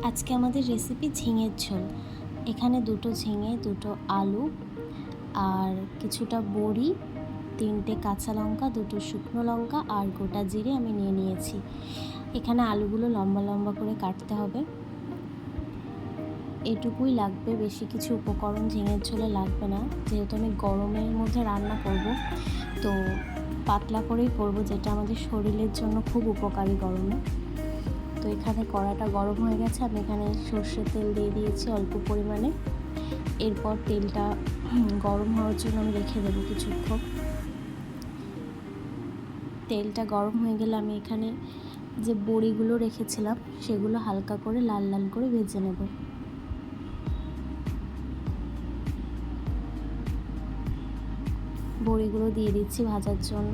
আজকে আমাদের রেসিপি ঝিঙের ঝোল। এখানে দুটো ঝিঙে, দুটো আলু আর কিছুটা বড়ি, 3টে কাঁচা লঙ্কা, দুটো শুকনো লঙ্কা আর গোটা জিরে আমি নিয়ে নিয়েছি। এখানে আলুগুলো লম্বা লম্বা করে কাটতে হবে। এটুকুই লাগবে, বেশি কিছু উপকরণ ঝিঙের ঝোলে লাগবে না, যেহেতু আমি গরমের মধ্যে রান্না করব, তো পাতলা করেই করব, যেটা আমাদের শরীরের জন্য খুব উপকারী গরমে। তো এখানে কড়াটা গরম হয়ে গেছে, আমি এখানে সর্ষের তেল দিয়ে দিয়েছি অল্প পরিমাণে। এরপর তেলটা গরম হওয়ার জন্য আমি রেখে দেবো কিছুক্ষণ। তেলটা গরম হয়ে গেলে আমি এখানে যে বড়িগুলো রেখেছিলাম সেগুলো হালকা করে লাল লাল করে ভেজে নেব। বড়িগুলো দিয়ে দিচ্ছি ভাজার জন্য।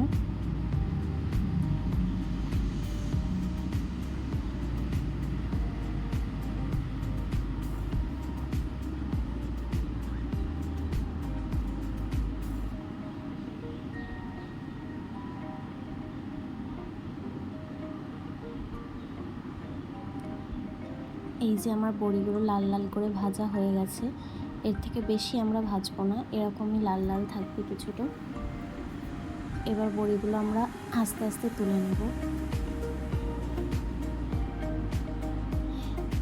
এই যে আমার বড়িগুলো লাল লাল করে ভাজা হয়ে গেছে। এর থেকে বেশি আমরা ভাজবো না, এরকমই লাল লাল থাকবে কিছুটা। এবার বড়িগুলো আমরা আস্তে আস্তে তুলে নেব।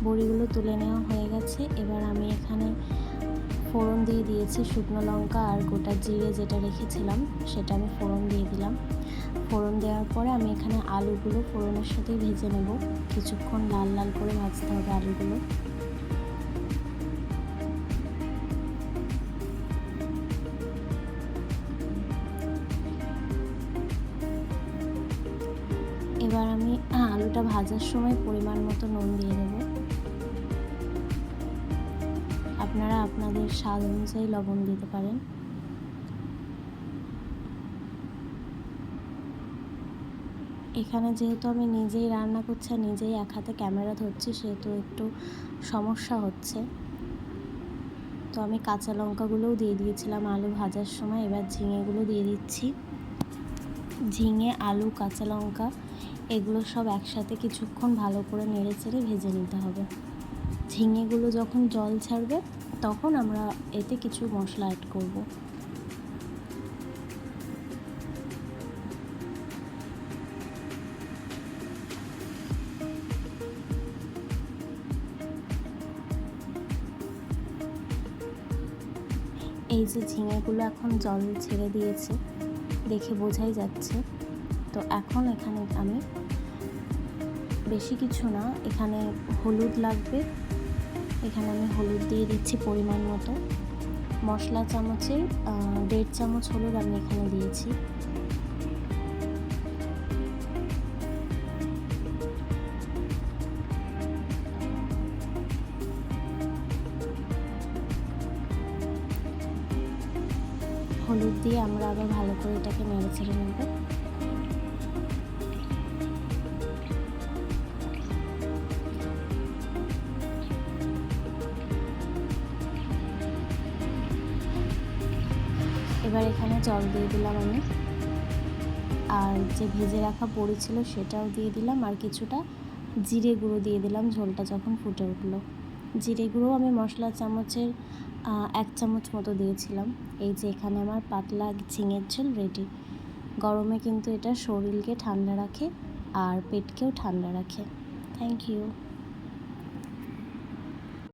বড়িগুলো তুলে নেওয়া হয়ে গেছে। এবার আমি এখানে ফোড়ন দিয়ে দিয়েছি, শুকনো লঙ্কা আর গোটা জিরে যেটা রেখেছিলাম সেটা আমি ফোড়ন দিয়ে দিলাম। ফোড়ন দেওয়ার পরে আমি এখানে আলুগুলো ফোড়নের সাথে ভেজে নেব। কিছুক্ষণ লাল লাল করে ভাজতে হবে আলুগুলো। এবার আমি আলুটা ভাজার সময় পরিমাণ মতো নুন দিয়ে দেব। আপনারা আপনাদের স্বাদ অনুযায়ী লবণ দিতে পারেন। এখানে যেহেতু আমি নিজেই রান্না করছি আর নিজেই এক হাতে ক্যামেরা ধরছি, সেহেতু একটু সমস্যা হচ্ছে। তো আমি কাঁচা লঙ্কাগুলোও দিয়ে দিয়েছিলাম আলু ভাজার সময়। এবার ঝিঙেগুলো দিয়ে দিচ্ছি। ঝিঙে, আলু, কাঁচা লঙ্কা এগুলো সব একসাথে কিছুক্ষণ ভালো করে নেড়ে চেড়ে ভেজে নিতে হবে। ঝিঙেগুলো যখন জল ছাড়বে তখন আমরা এতে কিছু মশলা অ্যাড করব। এই যে ঝিঙেগুলো এখন জল ছেড়ে দিয়েছে, দেখে বোঝাই যাচ্ছে। তো এখন এখানে আমি বেশি কিছু না, এখানে হলুদ লাগবে। এখানে আমি হলুদ দিয়ে দিচ্ছি পরিমাণ মতো। মশলা চামচের 1.5 চামচ হলুদ আমি এখানে দিয়েছি। হলুদ দিয়ে আমরা আবার ভালো করে এটাকে নেড়ে ছেড়ে নেব। এবার এখানে জল দিয়ে দিলাম আমি, আর যে ভেজে রাখা বড়ি ছিল সেটাও দিয়ে দিলাম, আর কিছুটা জিরে গুঁড়ো দিয়ে দিলাম ঝোলটা যখন ফুটে উঠলো। জিরে গুঁড়ো আমি মশলা চামচের 1 চামচ মতো দিয়েছিলাম। এই যে এখানে আমার পাতলা ঝিঙের ঝোল রেডি। গরমে কিন্তু এটা শরীরকে ঠান্ডা রাখে আর পেটকেও ঠান্ডা রাখে। Thank you.